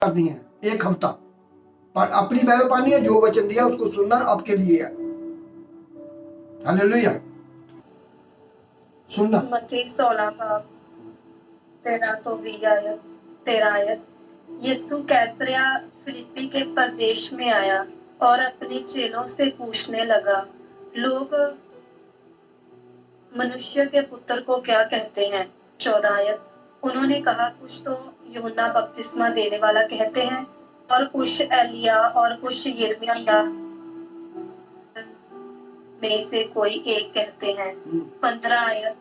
करनी है 1 हफ्ता, पर अपनी बाइबल पढ़नी है, जो वचन दिया उसको सुनना आपके लिए है। हालेलुया। सुनना मत्ती 16 का 13 तो 13 आयत। यीशु कैसरिया फिलिप्पी के प्रदेश में आया और अपने चेलों से पूछने लगा, लोग मनुष्य के पुत्र को क्या कहते हैं? 14 आयत। उन्होंने कहा, कुछ तो यूहन्ना बपतिस्मा देने वाला कहते हैं, और कुछ एलिया, और कुछ यिर्मयाह में से कोई एक कहते हैं। 15 आयत।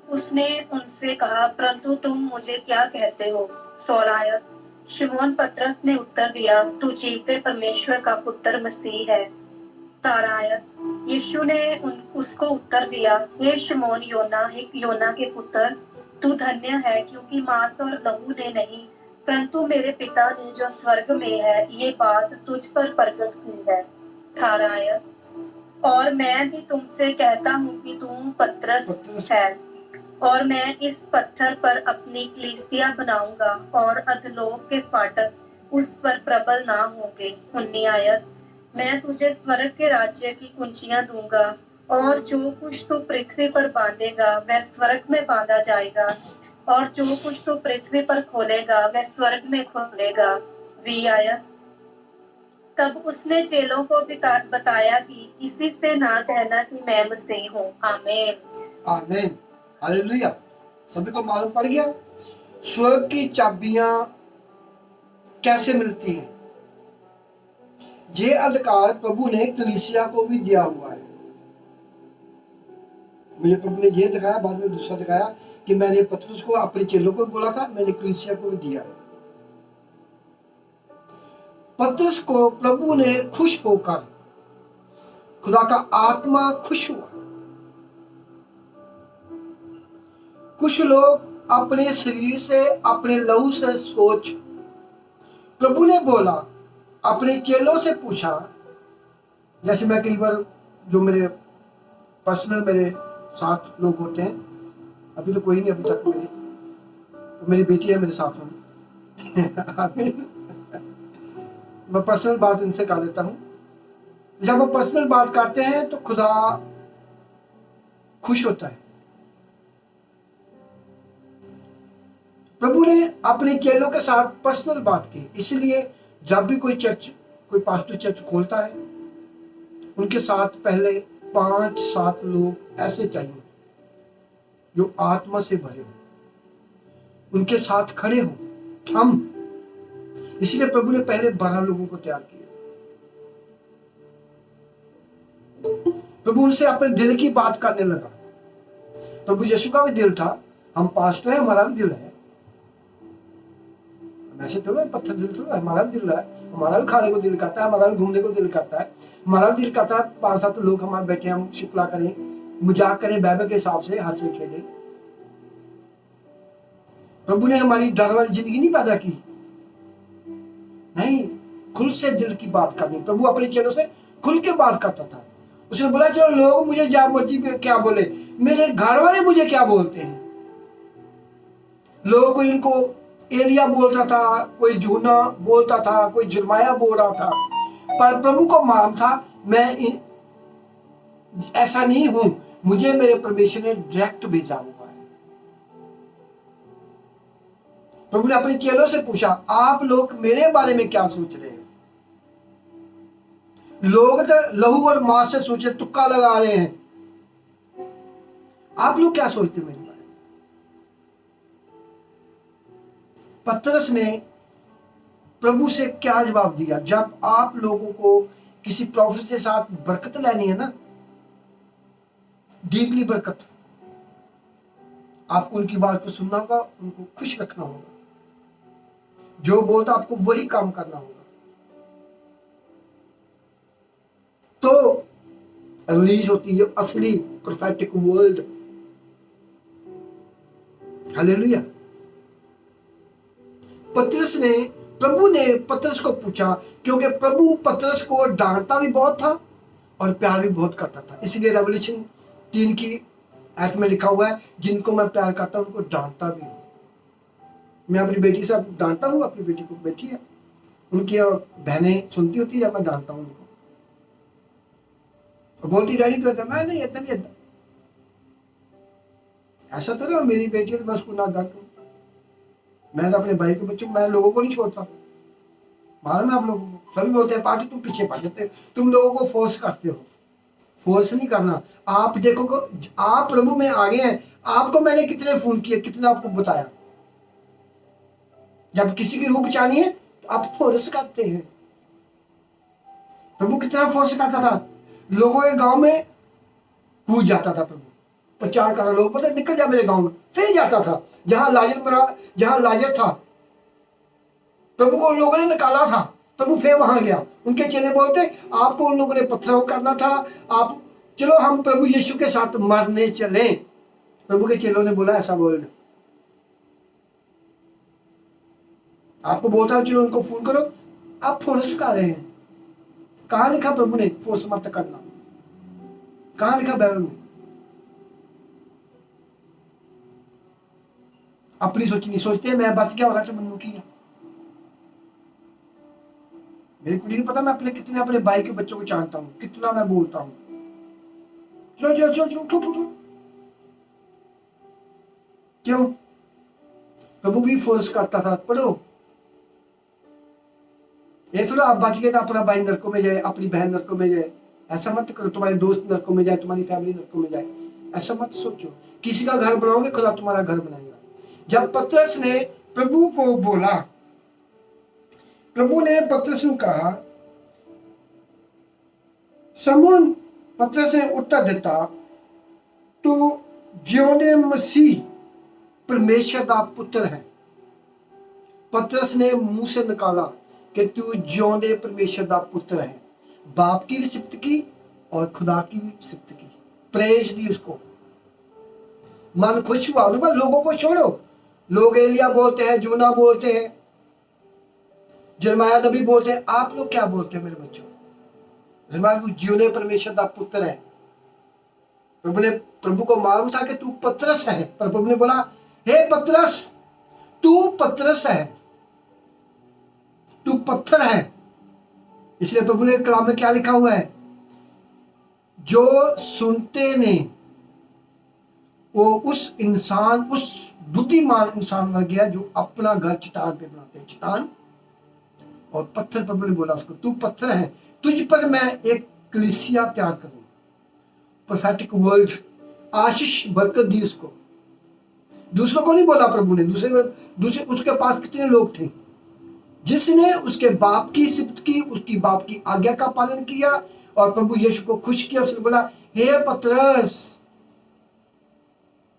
उसने उनसे कहा, परंतु तुम मुझे क्या कहते हो? 16 आयत। शिमोन पतरस ने उत्तर दिया, तू जीवते परमेश्वर का पुत्र मसीह है। 17 आयत। यीशु ने उसको उत्तर दिया, हे शिमोन योना के पुत्र, तू धन्य है, क्योंकि मांस और लहू ने नहीं, परंतु मेरे पिता ने जो स्वर्ग में है ये बात तुझ पर प्रकट की है। 18 आयत। और मैं भी तुमसे कहता हूँ कि तुम पतरस है, और मैं इस पत्थर पर अपनी कलीसिया बनाऊंगा, और अधोलोक के फाटक उस पर प्रबल ना होंगे। 19 आयत। मैं तुझे स्वर्ग के राज्य की कुंजियां दूंगा, और जो कुछ तू पृथ्वी पर बांधेगा वह स्वर्ग में बांधा जाएगा, और जो कुछ तू पृथ्वी पर खोलेगा वह स्वर्ग में खोलेगा। 20 आयत। तब उसने चेलों को बताया कि किसी से ना कहना कि मैं मसीह हूँ। आमीन। आमीन। हालेलुया। सभी को मालूम पड़ गया स्वर्ग की चाबियां कैसे मिलती हैं। ये अधिकार प्रभु ने कलीसिया को भी दिया हुआ है। मुझे प्रभु ने ये दिखाया, बाद में दूसरा दिखाया कि मैंने पतरस को, अपने चेलों को बोला था, मैंने कलीसिया को भी दिया है। पतरस को प्रभु ने खुश होकर, खुदा का आत्मा खुश हुआ। कुछ लोग अपने शरीर से, अपने लहू से सोच, प्रभु ने बोला, अपने चेलों से पूछा, जैसे मैं कई बार, जो मेरे पर्सनल मेरे साथ लोग होते हैं, अभी तो कोई नहीं अभी तक, मेरी बेटी है मेरे साथ में मैं पर्सनल बात इनसे कर लेता हूँ। जब वो पर्सनल बात करते हैं तो खुदा खुश होता है। प्रभु ने अपने चेलों के साथ पर्सनल बात की, इसलिए जब भी कोई चर्च, कोई पास्टर चर्च खोलता है, उनके साथ पहले 5-7 लोग ऐसे चाहिए जो आत्मा से भरे हो, उनके साथ खड़े हो हम। इसलिए प्रभु ने पहले 12 लोगों को तैयार किया। प्रभु उनसे अपने दिल की बात करने लगा। प्रभु यीशु का भी दिल था, हम पास्टर हैं, हमारा भी दिल है, वैसे तो पत्थर दिल तो हमारा भी दिल है, हमारा भी खाने को दिल करता है, हमारा भी घूमने को दिल करता है, हमारा भी दिल करता है 5-7 लोग हमारे बैठे, हम शुक्ला करें, मजाक करें, बाइबल के हिसाब से हंसे खेले। प्रभु ने हमारी डर वाली जिंदगी नहीं पैदा की, नहीं, खुल से दिल की बात करनी। प्रभु अपने चेलों से खुल के बात करता था। उसने बोला, चलो लोग मुझे जा मर्जी पे क्या बोले, मेरे घर वाले मुझे क्या बोलते हैं। लोग इनको एलिया बोलता था, कोई यूहन्ना बोलता था, कोई यिर्मयाह बोल रहा था, पर प्रभु को मालूम था मैं ऐसा नहीं हूं, मुझे मेरे परमेश्वर ने डायरेक्ट भेजा हुआ है। प्रभु ने अपने चेलों से पूछा, आप लोग मेरे बारे में क्या सोच रहे हैं? लोग तो लहू और मांस से सोच रहे, तुक्का लगा रहे हैं, आप लोग क्या सोचते हैं मेरे बारे में? पतरस ने प्रभु से क्या जवाब दिया? जब आप लोगों को किसी प्रोफेट के साथ बरकत लेनी है ना, डीपली बरकत, आपको उनकी बात को सुनना होगा, उनको खुश रखना होगा, जो बोलता आपको वही काम करना होगा, तो रिलीज होती है असली प्रोफेटिक वर्ल्ड। हालेलुया। पतरस ने, प्रभु ने पतरस को पूछा, क्योंकि प्रभु पतरस को डांटता भी बहुत था और प्यार भी बहुत करता था। इसलिए रेवल्यूशन 3 की एक्ट में लिखा हुआ है, जिनको मैं प्यार करता हूं उनको डांटता भी हूं। मैं अपनी बेटी से डांटता हूं, अपनी बेटी को बैठी है, उनकी बहनें सुनती होती जब मैं डांटता हूँ उनको, और बोलती डैडी तो मैं नहीं इतना नहीं इतना, ऐसा तो नहीं मेरी बेटी है तो मैं उसको ना डांटूं। मैं तो अपने भाई के बच्चों, मैं लोगों को नहीं छोड़ता। मालूम है आप लोगों को, सभी बोलते हैं पार्टी तुम पीछे पड़ जाते, तुम लोगों को फोर्स करते हो। फोर्स नहीं करना। आप देखो को, आप प्रभु में आगे हैं। आपको मैंने कितने फोन किए, कितना आपको बताया। जब किसी की रूप चाहिए तो आप फोर्स करते हैं। प्रभु कितना फोर्स करता था, लोगों के गांव में कूद जाता था प्रभु, प्रचार कर रहा, लोग पता निकल जा मेरे गांव में, फिर जाता था जहां लाजर मरा, जहां लाजर था प्रभु को उन लोगों ने निकाला था, प्रभु फिर वहां गया। उनके चेले बोलते आपको उन लोगों ने पत्थरों करना था, आप चलो हम प्रभु यीशु के साथ मरने चले। प्रभु के चेलों ने बोला ऐसा बोल, आपको बोलता हूं चलो उनको फोन करो, आप फोर्स कर रहे हैं। कहां लिखा प्रभु ने फोर्स मत करना, कहां लिखा बाइबल में? अपनी सोची नहीं सोचते, मैं बच गया और मनु किया। मेरी कुड़ी नहीं पता मैं अपने कितने अपने भाई के बच्चों को जानता हूँ, कितना मैं बोलता हूँ चलो चलो चलो चलो उठो उठो। क्यों? प्रभु भी फोर्स करता था पढ़ो। ये थोड़ा आप बच गए तो अपना भाई नरकों में जाए, अपनी बहन नरकों में जाए, ऐसा मत करो। तुम्हारे दोस्त नरकों में जाए, तुम्हारी फैमिली नरकों में जाए, ऐसा मत सोचो। किसी का घर बनाओगे खुदा तुम्हारा घर बनाएगा। जब पतरस ने प्रभु को बोला, प्रभु ने पतरस को कहा, शमौन पतरस ने उत्तर दिता, तू जियोंदे मसीह परमेश्वर का पुत्र है। पतरस ने मुंह से निकाला कि तू जियोंदे परमेश्वर का पुत्र है। बाप की भी सिफत की और खुदा की भी सिफत की, प्रेज दी उसको। मन खुश हुआ। लोगों को छोड़ो, लोग एलिया बोलते हैं, जूना बोलते हैं, जरमाया नबी बोलते हैं, आप लोग क्या बोलते हैं मेरे बच्चों? जरमाया तू जियोंदे परमेश्वर का पुत्र है। प्रभु को मालूम था कि तू पतरस है, पर प्रभु ने बोला हे पतरस, तू पतरस है, तू पत्थर है। इसलिए प्रभु ने कलाम में क्या लिखा हुआ है, जो सुनते ने वो उस इंसान, उस बुद्धिमान इंसान मर गया जो अपना घर चट्टान पे बनाते हैं। चट्टान और पत्थर, प्रभु ने बोला उसको तू पत्थर है, तुझ पर मैं एक कलीसिया तैयार करूंगा। प्रोफेटिक वर्ल्ड, आशीष बरकत दी उसको। दूसरों को नहीं बोला प्रभु ने, दूसरे उसके पास कितने लोग थे जिसने उसके बाप की सिफत की, उसकी बाप की आज्ञा का पालन किया और प्रभु यीशु को खुश किया। उसने बोला हे पतरस,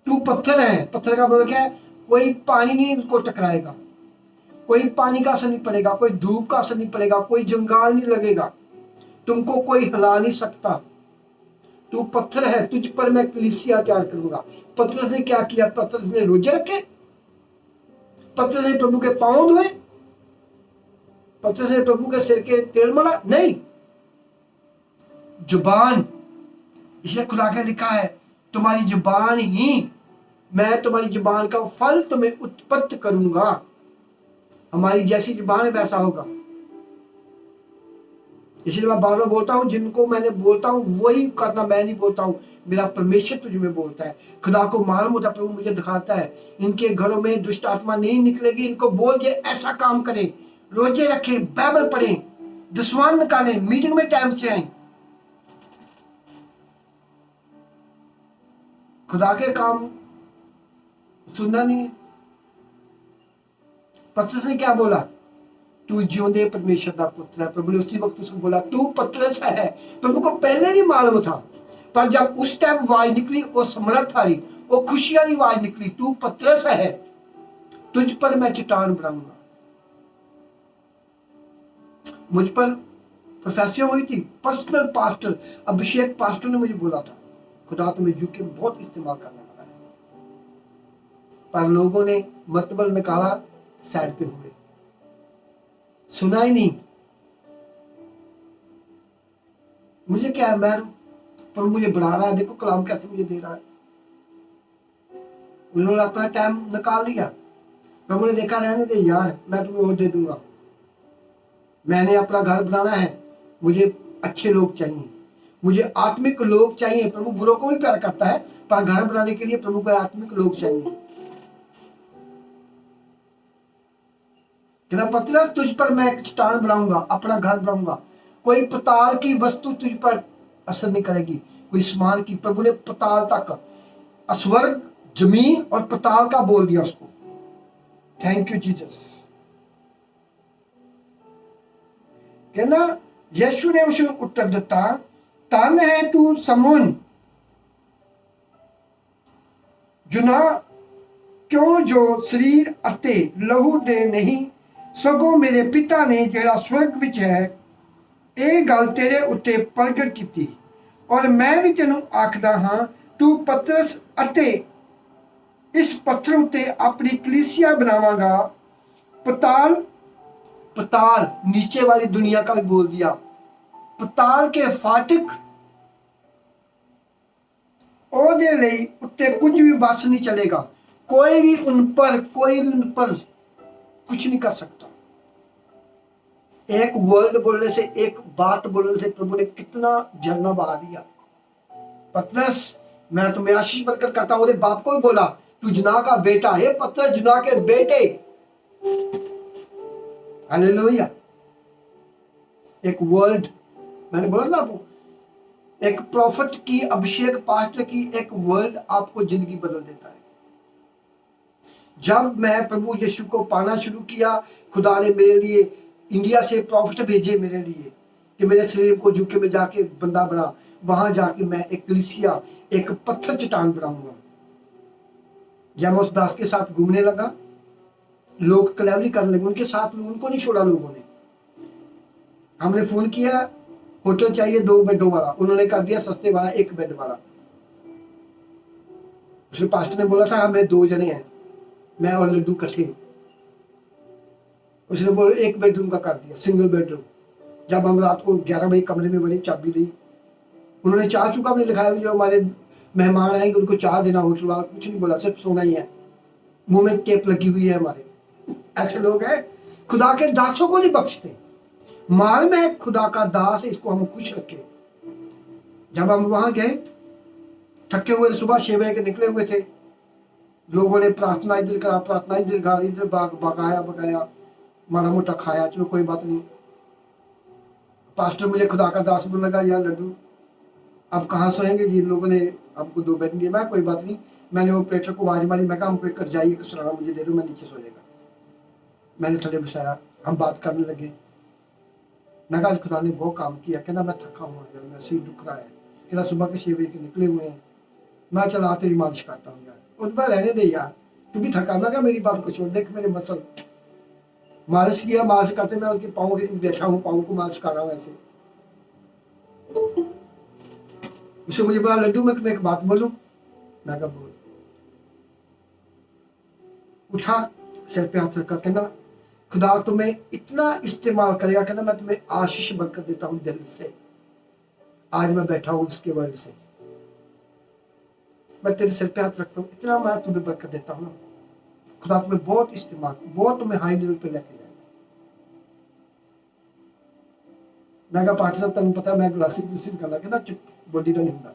तू पत्थर है। पत्थर का मतलब क्या है? कोई पानी नहीं उसको टकराएगा, कोई पानी का असर नहीं पड़ेगा, कोई धूप का असर नहीं पड़ेगा, कोई जंगाल नहीं लगेगा, तुमको कोई हिला नहीं सकता। तू पत्थर है, तुझ पर मैं कलीसिया तैयार करूंगा। पतरस ने क्या किया? पतरस ने रोजे रखे, पतरस ने प्रभु के पांव धोए, पतरस ने प्रभु के सिर के तेल मला? नहीं। जुबान, इसे खुदा के लिखा है तुम्हारी जुबान ही, मैं तुम्हारी जुबान का फल तुम्हें उत्पत्त करूंगा। हमारी जैसी जुबान है वैसा होगा। इसलिए मैं बार बार बोलता हूँ, जिनको मैंने बोलता हूँ वही करना, मैं नहीं बोलता हूँ, मेरा परमेश्वर तुझ में बोलता है। खुदा को मालूम होता, प्रभु मुझे दिखाता है इनके घरों में दुष्ट आत्मा नहीं निकलेगी। इनको बोल के ऐसा काम करें, रोजे रखें, बाइबल पढ़ें, दसवां निकालें, मीटिंग में टाइम से आए। खुदा के काम सुनना नहीं है। पतरस ने क्या बोला? तू जियोंदे परमेश्वर का पुत्र है। प्रभु ने उसी वक्त उसको बोला तू पतरस है। प्रभु को पहले नहीं मालूम था, पर जब उस टाइम आवाज निकली, वो समर्थ आई, वो खुशी वाली आवाज निकली, तू पतरस है, तुझ पर मैं चट्टान बनाऊंगा। मुझ पर प्रोफेसिया हुई थी, पर्सनल पास्टर अभिषेक पास्टर ने मुझे बोला था, खुदा तुम्हें यूके में बहुत इस्तेमाल करने वाला है। पर लोगों ने मतबल निकाला, साइड पे हुए, सुना ही नहीं। मुझे क्या है, मैं पर मुझे बढ़ा रहा है, देखो कलाम कैसे मुझे दे रहा है। उन्होंने अपना टाइम निकाल लिया, प्रभु ने देखा रहने दे यार, मैं तुम्हें और दे दूंगा। मैंने अपना घर बनाना है, मुझे अच्छे लोग चाहिए, मुझे आत्मिक लोग चाहिए। प्रभु बुरों को भी प्यार करता है, पर घर बनाने के लिए प्रभु को आत्मिक लोग चाहिए। कहता पतरस, तुझ पर मैं एक चट्टान बनाऊंगा, अपना घर बनाऊंगा, कोई पताल की वस्तु तुझ पर असर नहीं करेगी, कोई समान की। प्रभु ने पताल तक, स्वर्ग, जमीन और पताल का बोल दिया उसको। Thank you Jesus. कहना यीशु ने उसे उत्तर दिता, धन है तू समून जुना, क्यों जो शरीर अते लहू दे नहीं, सगों मेरे पिता ने जेड़ा स्वर्ग विच है ਇਹ ਗੱਲ तेरे उत्ते प्रगट की। और मैं भी तेनों आखदा हाँ, तू पतरस अते इस पत्थर उत्ते अपनी कलीसिया बनावांगा। पताल, पताल नीचे वाली दुनिया का भी बोल दिया। पताल के फाटक ओदे लई उत्ते कुछ भी बस नहीं चलेगा, कोई भी उन पर कुछ नहीं कर सकता। एक वर्ड बोलने से, एक बात बोलने से प्रभु ने कितना झरना बहा दिया। पतरस, मैं तुम्हें आशीष बरकत करता हूं। बाप को भी बोला, तू जुना का बेटा है। पतरस जुना के बेटे। हालेलुया। एक वर्ड, मैंने बोला ना आपको, एक प्रॉफिट की, अभिषेक पास्टर की एक वर्ड आपको जिंदगी बदल देता है। जब मैं प्रभु यीशु को पाना शुरू किया, खुदा ने मेरे लिए इंडिया से प्रॉफिट भेजे मेरे लिए कि मेरे शरीर को झुके में जाके बंदा बना, वहां जाके मैं एक कलीसिया, एक पत्थर चट्टान बनाऊंगा। जब मैं उस दास के साथ घूमने लगा, लोग कलेवरी करने लगे उनके साथ, उनको नहीं छोड़ा लोगों ने। हमने फोन किया, होटल चाहिए 2 बेडों वाला, उन्होंने कर दिया सस्ते वाला 1 बेड वाला। उसके पास्टर ने बोला था हमें 2 जने हैं, मैं और लड्डू इकट्ठे। उसने बोला 1 बेडरूम का कर दिया, सिंगल बेडरूम। जब हम रात को 11 बजे कमरे में बने, चाबी दी, उन्होंने चाह चुका भी लिखाया, जो हमारे मेहमान आएंगे उनको चाह देना। होटल वाला कुछ नहीं बोला, सिर्फ सोना ही है। मुंह में टेप लगी हुई है हमारे। ऐसे लोग हैं, खुदा के दासों को नहीं बख्शते। माल में खुदा का दास है, इसको हम खुश रखें। जब हम वहां गए, थके हुए, सुबह 6 बजे के निकले हुए थे, लोगों ने प्रार्थना इधर करा, प्रार्थना इधर करा, इधर बगाया, माड़ा मोटा खाया, चलो कोई बात नहीं। पास्टर मुझे खुदा का दास बोलने लगा, यार लड्डू अब कहाँ सोएंगे जी, लोगों ने आपको 2 बेड दिए। मैं कोई बात नहीं, मैंने ऑपरेटर को आवाज मारी, मैं कहा हमको एक करजाई, एक सरारा मुझे दे दो, मैं नीचे सो जाएगा। मैंने थले बिछाया, हम बात करने लगे। मैं कहा खुदा ने बहुत काम किया। कहना मैं थका हुआ यार, मेरा सिर दुख रहा है। कहना सुबह के 6 बजे के निकले हुए हैं। मैं चला तेरी मालिश करता हूँ यार। उस बार रहने दे यार, तू भी थका। मैं कहा मेरी बात को छोड़, देख मेरे मसल। मालिश किया, मालिश करते मैं उसके पाँव के बैठा हूँ, पाँव को मालिश कर रहा हूँ ऐसे। उसे मुझे बोला लड्डू मैं तुम्हें एक बात बोलूं। मैं कहा बोल। उठा, सिर पे हाथ रखा, कहना खुदा तुम्हें इतना इस्तेमाल करेगा, कहना मैं तुम्हें आशीष बरकत देता हूं दिल से। आज मैं बैठा हूं उसके वर्ड से, मैं तेरे सिर पे हाथ रखता हूं, इतना मैं तुम्हें बरकत देता हूं। खुदा तुम्हें बहुत इस्तेमाल, बहुत तुम्हें हाई लेवल पे लेके जाएगा। मैं कहा पाठ साहब तुम पता मैं ग्लासिक करना, कहना चुप, बॉडी का नहीं होता।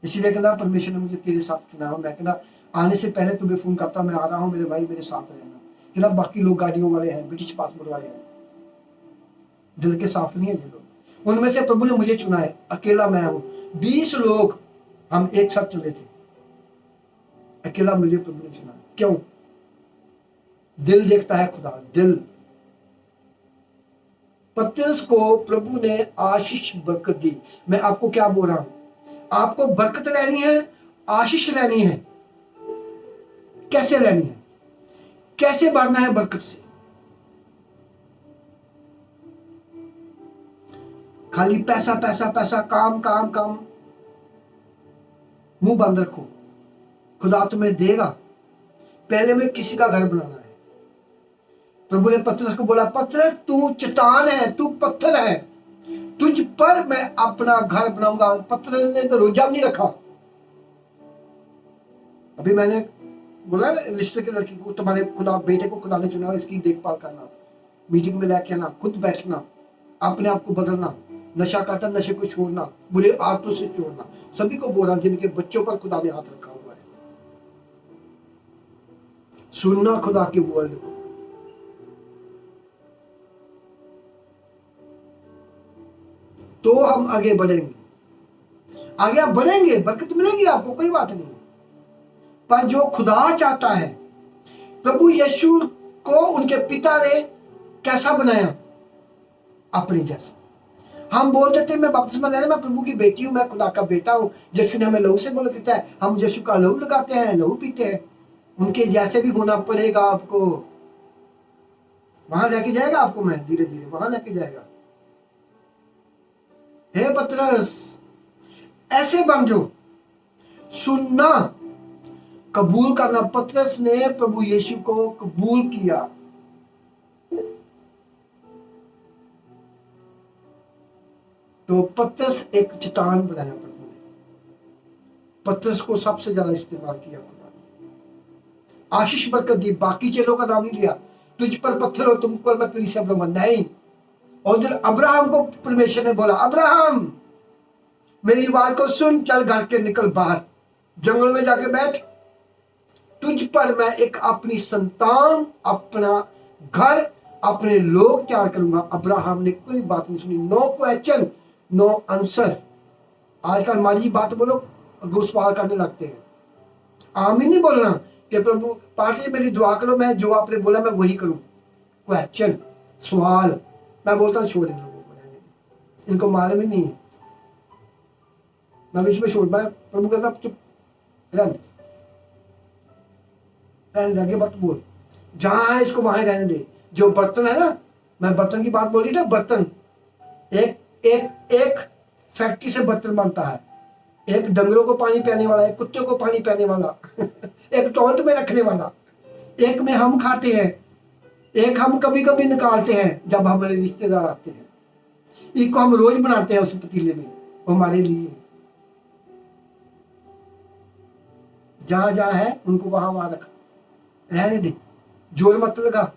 इसीलिए कहना परमेश्वर ने मुझे तेरे साथ चुना। मैं कहना आने से पहले तुम्हें फोन करता, मैं आ रहा हूँ मेरे भाई, मेरे साथ रहना। कहना बाकी लोग गाड़ियों वाले हैं, ब्रिटिश पासपोर्ट वाले हैं, दिल के साफ नहीं है ये लोग। उनमें से प्रभु ने मुझे चुना है, अकेला मैं हूँ। 20 लोग हम एक साथ चले थे, अकेला मुझे प्रभु ने चुना। क्यों? दिल देखता है खुदा, दिल। पतरस को प्रभु ने आशीष बरकत दी। मैं आपको क्या बोल रहा हूं, आपको बरकत लेनी है, आशीष लेनी है। कैसे लेनी है, कैसे बढ़ना है बरकत से? खाली पैसा पैसा पैसा, काम काम काम, मुंह बंद रखो, खुदा तुम्हें देगा। पहले में किसी का घर बनाना है। प्रभु ने पतरस को बोला, पतरस तू चट्टान है, तू पत्थर है, तुझ पर मैं अपना घर बनाऊंगा। पतरस ने तो रोजा भी नहीं रखा। अभी मैंने बोला लिस्टर की लड़की को, तुम्हारे खुदा बेटे को खुदा ने चुना, इसकी देखभाल करना। मीटिंग में लेके आना, खुद बैठना, अपने आप को बदलना, नशा करता नशे को छोड़ना, बुरे आदतों से छोड़ना। सभी को बोल रहा हूं जिनके बच्चों पर खुदा ने हाथ रखा हुआ है, सुनना खुदा के वर्ड को। तो हम आगे बढ़ेंगे, आगे आप बढ़ेंगे, बरकत मिलेगी आपको, कोई बात नहीं। पर जो खुदा चाहता है, प्रभु यीशु को उनके पिता ने कैसा बनाया? अपने जैसा। हम बोलते थे मैं बपतिस्मा ले रहा, मैं प्रभु की बेटी हूं, मैं खुदा का बेटा हूं। यीशु ने हमें लहू से बोला कहता है, हम यीशु का लहू लगाते हैं, लहू पीते हैं। उनके जैसे भी होना पड़ेगा आपको। वहां लेके जाएगा आपको, मैं धीरे धीरे वहां लेके जाएगा। हे पतरस, ऐसे बन जो, सुनना, कबूल करना। पतरस ने प्रभु यीशु को कबूल किया। तो पतरस एक चट्टान बनाया प्रभु ने। पतरस को सबसे ज्यादा इस्तेमाल किया खुदा ने, आशीष बरकत दी। बाकी चेलों का नाम नहीं लिया, तुझ पर पत्थर हो तुम पर मैं कलीसिया बनाऊंगा, नहीं। और जब अब्राहम को परमेश्वर ने बोला, अब्राहम मेरी आवाज को सुन, चल घर के निकल बाहर, जंगल में जाके बैठ, तुझ पर मैं एक अपनी संतान, अपना घर, अपने लोग तैयार करूंगा। अब्राहम ने कोई बात नहीं सुनी, नो क्वेश्चन नो आंसर। आजकल हमारी बात बोलो अगर सवाल करने लगते हैं। आमीन नहीं बोलना कि प्रभु पार्टी मेरी दुआ करो, मैं जो आपने बोला मैं वही करूं। क्वेश्चन, सवाल, मैं बोलता हूँ छोड़ इन लोगों को, इनको मालूम ही नहीं है। मैं बीच में छोड़, मैं प्रभु कहता चुप रहने आगे मत बोल, जहां है इसको वहां रहने दे। जो बर्तन है ना, मैं बर्तन की बात बोली था, बर्तन एक एक एक फैक्ट्री से बर्तन बनता है। एक डंगरों को पानी पिलाने वाला, एक कुत्ते को पानी पिलाने वाला एक टॉयलेट में रखने वाला, एक में हम खाते हैं, एक हम कभी कभी निकालते हैं जब हमारे रिश्तेदार आते हैं, एक को हम रोज बनाते हैं उस पतीले में, वो हमारे लिए। जहां जहां है उनको वहां वहां रखा, रहने दे, जोर मत लगा।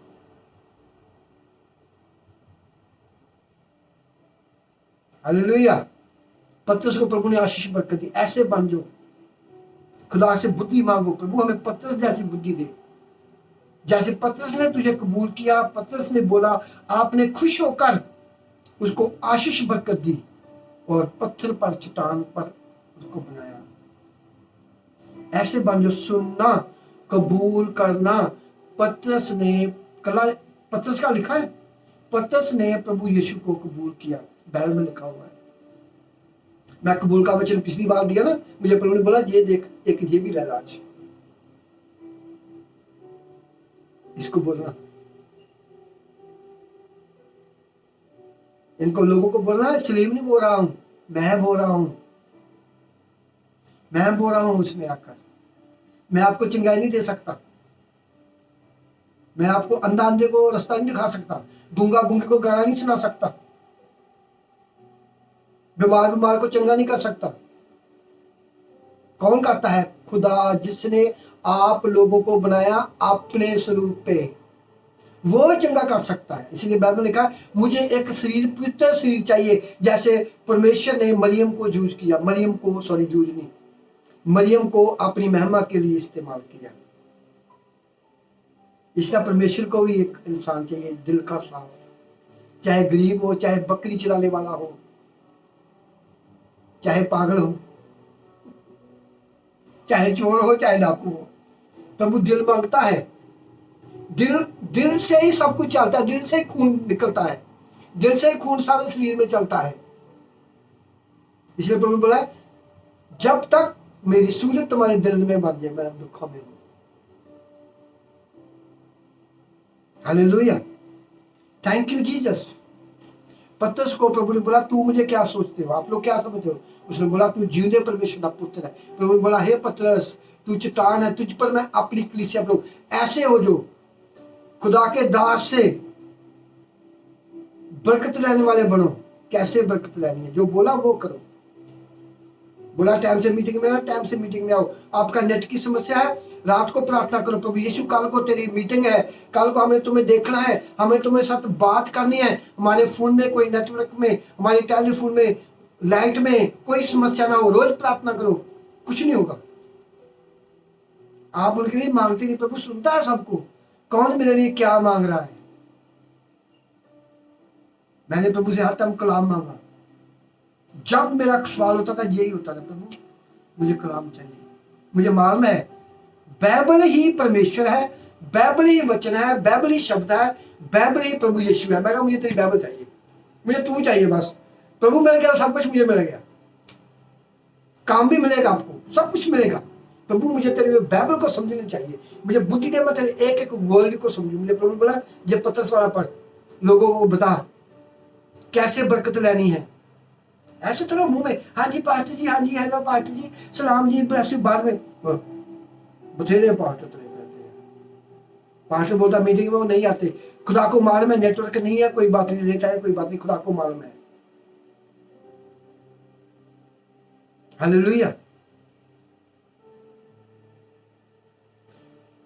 हालेलुया। पतरस को प्रभु ने आशीष बरकत दी। ऐसे बन जो, खुदा से बुद्धि मांगो, प्रभु हमें पतरस जैसी बुद्धि दे। जैसे पतरस ने तुझे कबूल किया, पतरस ने बोला, आपने खुश होकर उसको आशीष बरकत दी और पत्थर पर, चट्टान पर उसको बनाया। ऐसे बन जो, सुनना, कबूल करना। पतरस ने कला, पतरस का लिखा है, पतरस ने प्रभु यीशु को कबूल किया, बाइबल में लिखा हुआ है। मैं कबूल का वचन पिछली बार दिया ना, मुझे प्रभु ने बोला ये देख, एक ये भी ले आज, इसको बोलना, इनको लोगों को बोलना। सलीम नहीं बोल रहा हूं, मैं बोल रहा हूं, मैं बोल रहा हूं उसमें आकर। मैं आपको चिंगाई नहीं दे सकता, मैं आपको अंधा अंधे को रास्ता नहीं दिखा सकता, गूंगा गूंगे को गाना नहीं सुना सकता, बीमार बीमार को चंगा नहीं कर सकता। कौन करता है? खुदा, जिसने आप लोगों को बनाया अपने स्वरूप पे, वो चंगा कर सकता है। इसलिए बाइबल में लिखा है, मुझे एक शरीर, पवित्र शरीर चाहिए, जैसे परमेश्वर ने मरियम को जूझ किया, मरियम को, सॉरी जूझ नहीं, मरियम को अपनी महिमा के लिए इस्तेमाल किया। इसलिए परमेश्वर को भी एक इंसान चाहिए दिल का साफ, चाहे गरीब हो, चाहे बकरी चराने वाला हो, चाहे पागल हो, चाहे चोर हो, चाहे डाकू हो। प्रभु दिल मांगता है। दिल से ही सब कुछ चलता है, दिल से ही खून निकलता है, दिल से ही खून सारे शरीर में चलता है। इसलिए प्रभु बोला है, जब तक मेरी सूरत तुम्हारे दिल में बन जाए, मैं दुखों में हूं। Hallelujah, thank you Jesus. पतरस को प्रभु ने बोला, तू मुझे क्या सोचते हो, आप लोग क्या समझते हो? उसने बोला, तू जीवते परमेश्वर का पुत्र है। प्रभु ने बोला, हे पतरस, तू चट्टान है, तुझ पर मैं अपनी कलीसिया बनाऊं। ऐसे हो जो खुदा के दास से बरकत लेने वाले बनो। कैसे बरकत लेनी है? जो बोला वो करो। बोला टाइम से मीटिंग में आओ, टाइम से मीटिंग में आओ। आपका नेट की समस्या है, रात को प्रार्थना करो, प्रभु यीशु कल को तेरी मीटिंग है, कल को हमें तुम्हें देखना है, हमें तुम्हारे साथ बात करनी है। हमारे फोन में कोई नेटवर्क में, हमारे टेलीफोन में, लाइट में कोई समस्या ना हो। रोज प्रार्थना करो, कुछ नहीं होगा। आप उनके लिए मांगते नहीं, प्रभु सुनता है सबको। कौन मेरे लिए क्या मांग रहा है? मैंने प्रभु से हर टाइम कलाम मांगा। जब मेरा सवाल होता था यही होता था, प्रभु मुझे कलाम चाहिए। मुझे मालूम है बाइबल ही परमेश्वर है, बाइबल ही वचन है, बाइबल ही शब्द है, बाइबल ही प्रभु यीशु है। मैं कहा मुझे तेरी बाइबल चाहिए, मुझे तू चाहिए बस। प्रभु मिल गया, सब कुछ मुझे मिल गया, काम भी मिलेगा, आपको सब कुछ मिलेगा। प्रभु मुझे तेरे बाइबल को समझना चाहिए, मुझे बुद्धि दे, मैं तेरे एक एक वर्ड को समझू। मुझे प्रभु बोला ये पतरस वाला पढ़, लोगों को बता कैसे बरकत लेनी है। ऐसे थोड़ा मुंह में हाँ जी पास्टर जी, हाँ जी हेलो पास्टर जी, सलाम जी, ब्लेस यू, बाद में बथेरे पास्टर तरह करते हैं। पास्टर बोलता मीटिंग में वो नहीं आते, खुदा को मालूम है नेटवर्क नहीं है, कोई बात नहीं, लेट आए कोई बात नहीं, खुदा को मालूम है। हालेलुया।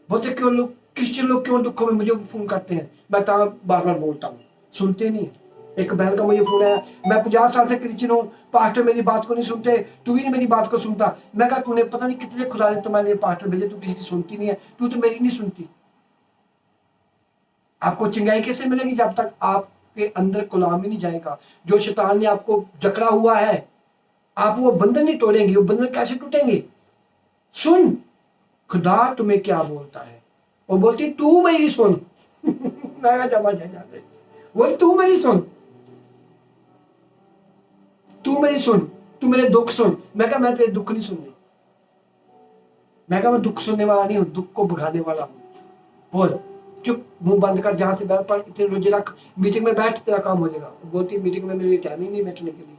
बोलते क्यों लोग, क्रिश्चियन लोग क्यों दुखों में मुझे फोन करते हैं? मैं तो बार बार बोलता हूँ, सुनते नहीं। एक बहन का मुझे फोन आया, मैं 50 साल से क्रिश्चियन हूँ, पास्टर मेरी बात को नहीं सुनते, तू भी नहीं मेरी बात को सुनता। मैं कहा तूने पता नहीं कितने खुदा ने तुम्हारे लिए पास्टर भेजे, तू किसी की सुनती नहीं है, तू तो मेरी नहीं सुनती। आपको चिंगाई कैसे मिलेगी? जब तक आपके अंदर गुलाम ही नहीं जाएगा। जो शैतान ने आपको जकड़ा हुआ है, आप वो बंधन नहीं तोड़ेंगे। वो बंधन कैसे टूटेंगे? सुन, खुदा तुम्हें क्या बोलता है। वो बोलती तू मेरी सुन। नया जमा जाए, बोल तू मेरी सुन, तू मेरी सुन, तू मेरे दुख सुन। मैं कहा मैं तेरे दुख नहीं सुननी, मैं कहा मैं दुख सुनने वाला नहीं हूं, दुख को भगाने वाला हूं। बोल, चुप, मुंह बंद कर, जहां से बैठ पर इतने रोजे रख, मीटिंग में बैठ, तेरा काम हो जाएगा। बोलती मीटिंग में मेरे लिए टाइम ही नहीं बैठने के लिए,